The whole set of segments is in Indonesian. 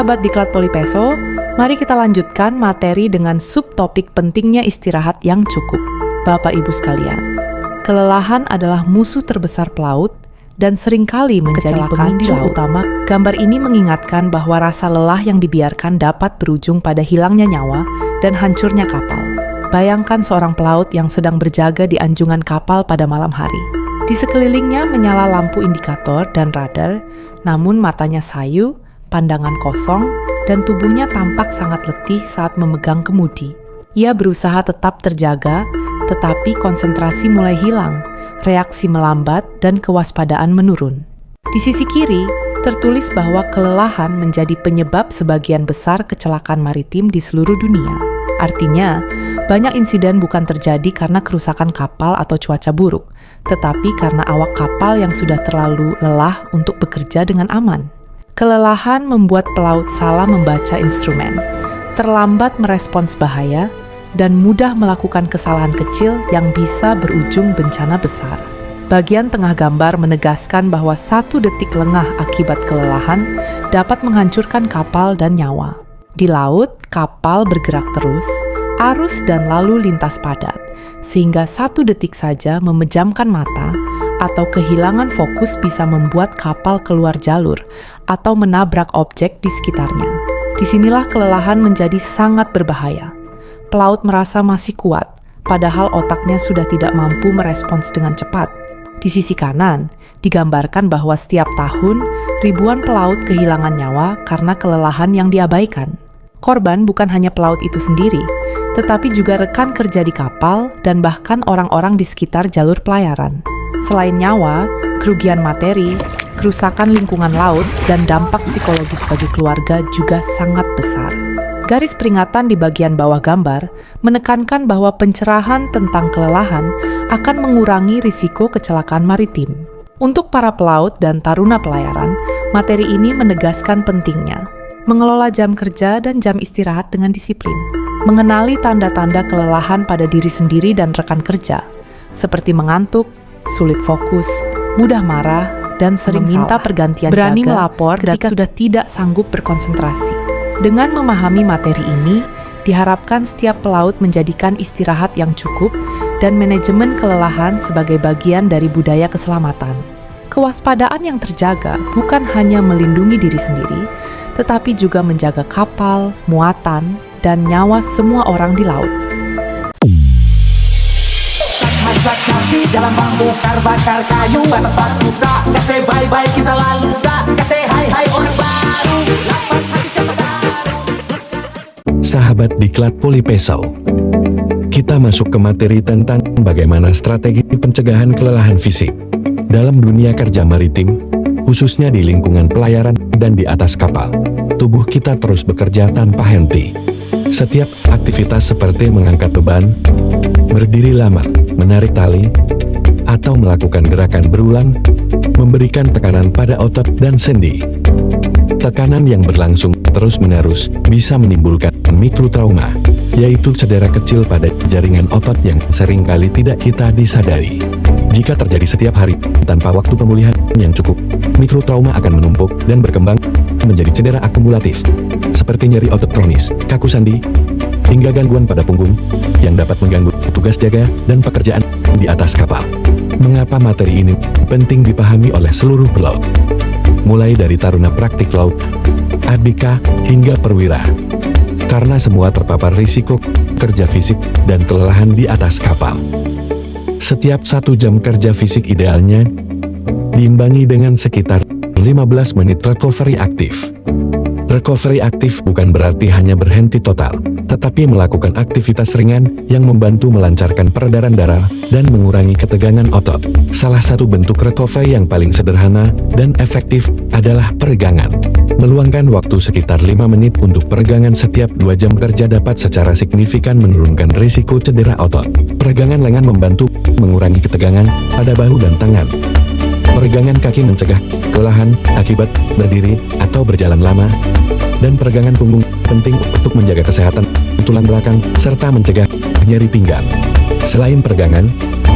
Sahabat Diklat Polipeso, mari kita lanjutkan materi dengan subtopik pentingnya istirahat yang cukup. Bapak Ibu sekalian, kelelahan adalah musuh terbesar pelaut dan seringkali menjadi pemicu utama. Gambar ini mengingatkan bahwa rasa lelah yang dibiarkan dapat berujung pada hilangnya nyawa dan hancurnya kapal. Bayangkan seorang pelaut yang sedang berjaga di anjungan kapal pada malam hari. Di sekelilingnya menyala lampu indikator dan radar, namun matanya sayu, pandangan kosong, dan tubuhnya tampak sangat letih saat memegang kemudi. Ia berusaha tetap terjaga, tetapi konsentrasi mulai hilang, reaksi melambat, dan kewaspadaan menurun. Di sisi kiri, tertulis bahwa kelelahan menjadi penyebab sebagian besar kecelakaan maritim di seluruh dunia. Artinya, banyak insiden bukan terjadi karena kerusakan kapal atau cuaca buruk, tetapi karena awak kapal yang sudah terlalu lelah untuk bekerja dengan aman. Kelelahan membuat pelaut salah membaca instrumen, terlambat merespons bahaya, dan mudah melakukan kesalahan kecil yang bisa berujung bencana besar. Bagian tengah gambar menegaskan bahwa 1 detik lengah akibat kelelahan dapat menghancurkan kapal dan nyawa. Di laut, kapal bergerak terus, arus dan lalu lintas padat, sehingga 1 detik saja memejamkan mata atau kehilangan fokus bisa membuat kapal keluar jalur atau menabrak objek di sekitarnya. Disinilah kelelahan menjadi sangat berbahaya. Pelaut merasa masih kuat, padahal otaknya sudah tidak mampu merespons dengan cepat. Di sisi kanan, digambarkan bahwa setiap tahun, ribuan pelaut kehilangan nyawa karena kelelahan yang diabaikan. Korban bukan hanya pelaut itu sendiri, tetapi juga rekan kerja di kapal dan bahkan orang-orang di sekitar jalur pelayaran. Selain nyawa, kerugian materi, kerusakan lingkungan laut, dan dampak psikologis bagi keluarga juga sangat besar. Garis peringatan di bagian bawah gambar menekankan bahwa pencerahan tentang kelelahan akan mengurangi risiko kecelakaan maritim. Untuk para pelaut dan taruna pelayaran, materi ini menegaskan pentingnya mengelola jam kerja dan jam istirahat dengan disiplin, mengenali tanda-tanda kelelahan pada diri sendiri dan rekan kerja, seperti mengantuk, sulit fokus, mudah marah, dan sering minta pergantian berani melapor ketika sudah tidak sanggup berkonsentrasi. Dengan memahami materi ini, diharapkan setiap pelaut menjadikan istirahat yang cukup dan manajemen kelelahan sebagai bagian dari budaya keselamatan. Kewaspadaan yang terjaga bukan hanya melindungi diri sendiri, tetapi juga menjaga kapal, muatan, dan nyawa semua orang di laut. Jalan membongkar bakar kayu atas batu tak kase bye-bye kita lalu sa kase hai-hai orang baru lapas hati cepat baru. Sahabat Diklat Polipeso, kita masuk ke materi tentang bagaimana strategi pencegahan kelelahan fisik dalam dunia kerja maritim, khususnya di lingkungan pelayaran dan di atas kapal. Tubuh kita terus bekerja tanpa henti. Setiap aktivitas seperti mengangkat beban, berdiri lama, menarik tali, atau melakukan gerakan berulang, memberikan tekanan pada otot dan sendi. Tekanan yang berlangsung terus-menerus bisa menimbulkan mikrotrauma, yaitu cedera kecil pada jaringan otot yang seringkali tidak kita disadari. Jika terjadi setiap hari tanpa waktu pemulihan yang cukup, mikrotrauma akan menumpuk dan berkembang menjadi cedera akumulatif, seperti nyeri otot kronis, kaku sandi, hingga gangguan pada punggung yang dapat mengganggu tugas jaga dan pekerjaan di atas kapal. Mengapa materi ini penting dipahami oleh seluruh pelaut? Mulai dari taruna praktik laut, ABK, hingga perwira. Karena semua terpapar risiko kerja fisik dan kelelahan di atas kapal. Setiap 1 jam kerja fisik idealnya diimbangi dengan sekitar 15 menit recovery aktif. Recovery aktif bukan berarti hanya berhenti total, tetapi melakukan aktivitas ringan yang membantu melancarkan peredaran darah dan mengurangi ketegangan otot. Salah satu bentuk recovery yang paling sederhana dan efektif adalah peregangan. Meluangkan waktu sekitar 5 menit untuk peregangan setiap 2 jam kerja dapat secara signifikan menurunkan risiko cedera otot. Peregangan lengan membantu mengurangi ketegangan pada bahu dan tangan. Peregangan kaki mencegah kelelahan akibat berdiri atau berjalan lama, dan peregangan punggung penting untuk menjaga kesehatan tulang belakang serta mencegah nyeri pinggang. Selain peregangan,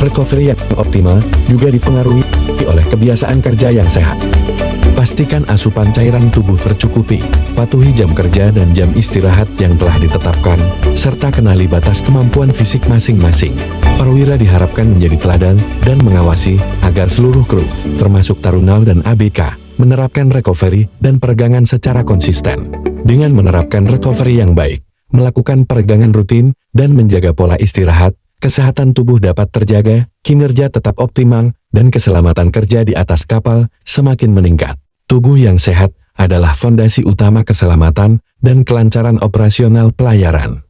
recovery yang optimal juga dipengaruhi oleh kebiasaan kerja yang sehat. Pastikan asupan cairan tubuh tercukupi, patuhi jam kerja dan jam istirahat yang telah ditetapkan, serta kenali batas kemampuan fisik masing-masing. Perwira diharapkan menjadi teladan dan mengawasi agar seluruh kru, termasuk Tarunal dan ABK, menerapkan recovery dan peregangan secara konsisten. Dengan menerapkan recovery yang baik, melakukan peregangan rutin, dan menjaga pola istirahat, kesehatan tubuh dapat terjaga, kinerja tetap optimal, dan keselamatan kerja di atas kapal semakin meningkat. Tubuh yang sehat adalah fondasi utama keselamatan dan kelancaran operasional pelayaran.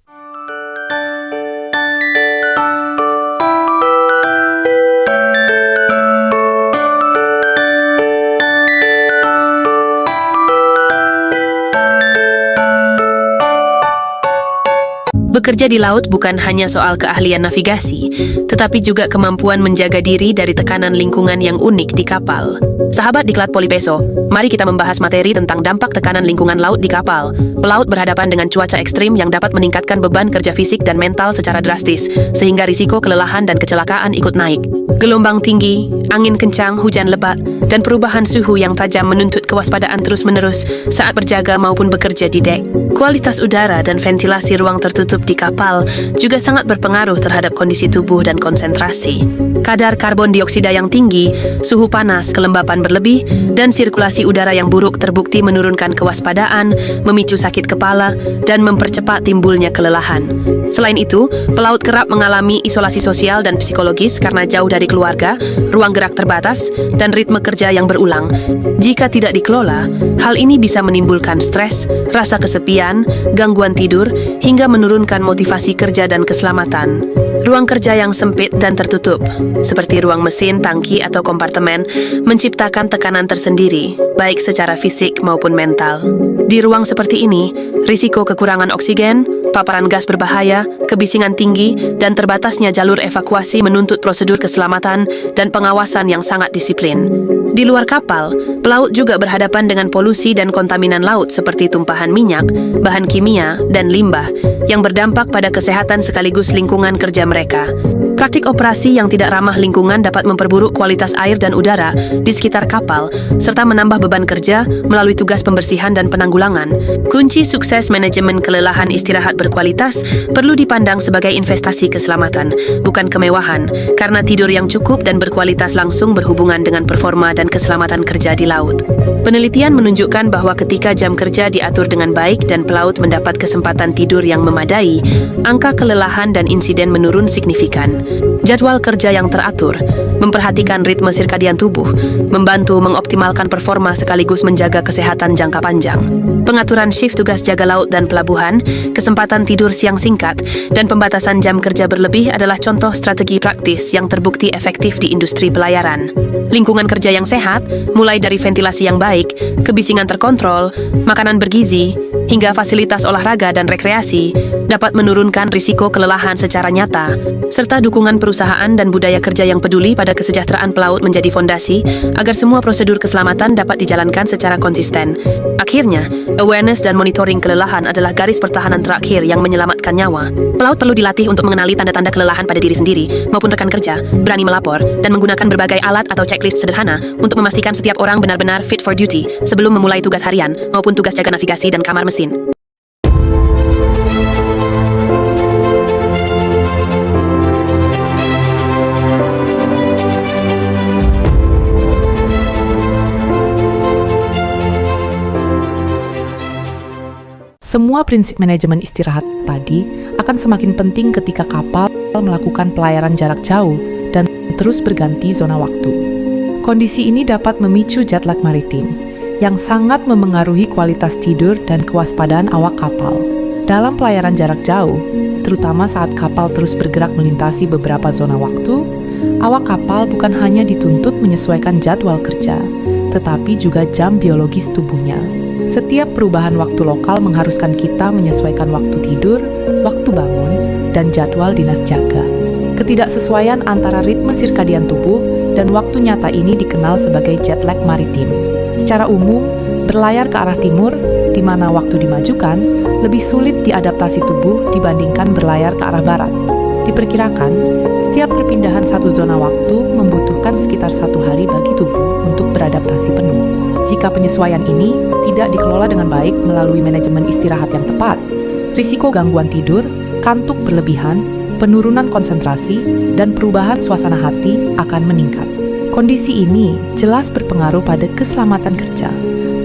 Bekerja di laut bukan hanya soal keahlian navigasi, tetapi juga kemampuan menjaga diri dari tekanan lingkungan yang unik di kapal. Sahabat Diklat Polipeso, mari kita membahas materi tentang dampak tekanan lingkungan laut di kapal. Pelaut berhadapan dengan cuaca ekstrim yang dapat meningkatkan beban kerja fisik dan mental secara drastis, sehingga risiko kelelahan dan kecelakaan ikut naik. Gelombang tinggi, angin kencang, hujan lebat, dan perubahan suhu yang tajam menuntut kewaspadaan terus-menerus saat berjaga maupun bekerja di dek. Kualitas udara dan ventilasi ruang tertutup di kapal juga sangat berpengaruh terhadap kondisi tubuh dan konsentrasi. Kadar karbon dioksida yang tinggi, suhu panas, kelembapan berlebih, dan sirkulasi udara yang buruk terbukti menurunkan kewaspadaan, memicu sakit kepala, dan mempercepat timbulnya kelelahan. Selain itu, pelaut kerap mengalami isolasi sosial dan psikologis karena jauh dari keluarga, ruang gerak terbatas, dan ritme kerja yang berulang. Jika tidak dikelola, hal ini bisa menimbulkan stres, rasa kesepian, gangguan tidur, hingga menurunkan motivasi kerja dan keselamatan. Ruang kerja yang sempit dan tertutup, seperti ruang mesin, tangki, atau kompartemen, menciptakan tekanan tersendiri, baik secara fisik maupun mental. Di ruang seperti ini, risiko kekurangan oksigen, paparan gas berbahaya, kebisingan tinggi, dan terbatasnya jalur evakuasi menuntut prosedur keselamatan dan pengawasan yang sangat disiplin. Di luar kapal, pelaut juga berhadapan dengan polusi dan kontaminan laut seperti tumpahan minyak, bahan kimia, dan limbah yang berdampak pada kesehatan sekaligus lingkungan kerja mereka. Praktik operasi yang tidak ramah lingkungan dapat memperburuk kualitas air dan udara di sekitar kapal, serta menambah beban kerja melalui tugas pembersihan dan penanggulangan. Kunci sukses manajemen kelelahan istirahat berkualitas perlu dipandang sebagai investasi keselamatan, bukan kemewahan, karena tidur yang cukup dan berkualitas langsung berhubungan dengan performa dan keselamatan kerja di laut. Penelitian menunjukkan bahwa ketika jam kerja diatur dengan baik dan pelaut mendapat kesempatan tidur yang memadai, angka kelelahan dan insiden menurun signifikan. Jadwal kerja yang teratur, memperhatikan ritme sirkadian tubuh, membantu mengoptimalkan performa sekaligus menjaga kesehatan jangka panjang. Pengaturan shift tugas jaga laut dan pelabuhan, kesempatan tidur siang singkat, dan pembatasan jam kerja berlebih adalah contoh strategi praktis yang terbukti efektif di industri pelayaran. Lingkungan kerja yang sehat, mulai dari ventilasi yang baik, kebisingan terkontrol, makanan bergizi, hingga fasilitas olahraga dan rekreasi, dapat menurunkan risiko kelelahan secara nyata, serta dukungan perusahaan dan budaya kerja yang peduli pada kesejahteraan pelaut menjadi fondasi agar semua prosedur keselamatan dapat dijalankan secara konsisten. Akhirnya, awareness dan monitoring kelelahan adalah garis pertahanan terakhir yang menyelamatkan nyawa. Pelaut perlu dilatih untuk mengenali tanda-tanda kelelahan pada diri sendiri maupun rekan kerja, berani melapor, dan menggunakan berbagai alat atau checklist sederhana untuk memastikan setiap orang benar-benar fit for duty sebelum memulai tugas harian maupun tugas jaga navigasi dan kamar mesin. Semua prinsip manajemen istirahat tadi akan semakin penting ketika kapal melakukan pelayaran jarak jauh dan terus berganti zona waktu. Kondisi ini dapat memicu jet lag maritim, yang sangat memengaruhi kualitas tidur dan kewaspadaan awak kapal. Dalam pelayaran jarak jauh, terutama saat kapal terus bergerak melintasi beberapa zona waktu, awak kapal bukan hanya dituntut menyesuaikan jadwal kerja, tetapi juga jam biologis tubuhnya. Setiap perubahan waktu lokal mengharuskan kita menyesuaikan waktu tidur, waktu bangun, dan jadwal dinas jaga. Ketidaksesuaian antara ritme sirkadian tubuh dan waktu nyata ini dikenal sebagai jet lag maritim. Secara umum, berlayar ke arah timur, di mana waktu dimajukan, lebih sulit diadaptasi tubuh dibandingkan berlayar ke arah barat. Diperkirakan, setiap perpindahan satu zona waktu membutuhkan sekitar 1 hari bagi tubuh untuk beradaptasi penuh. Jika penyesuaian ini tidak dikelola dengan baik melalui manajemen istirahat yang tepat, risiko gangguan tidur, kantuk berlebihan, penurunan konsentrasi, dan perubahan suasana hati akan meningkat. Kondisi ini jelas berpengaruh pada keselamatan kerja,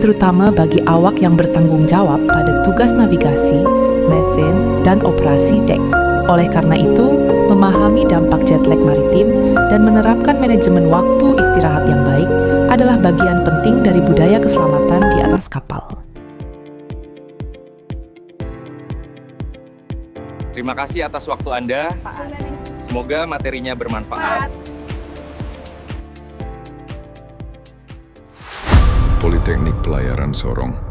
terutama bagi awak yang bertanggung jawab pada tugas navigasi, mesin, dan operasi dek. Oleh karena itu, memahami dampak jet lag maritim dan menerapkan manajemen waktu istirahat yang baik adalah bagian penting dari budaya keselamatan di atas kapal. Terima kasih atas waktu Anda. Semoga materinya bermanfaat. Politeknik Pelayaran Sorong.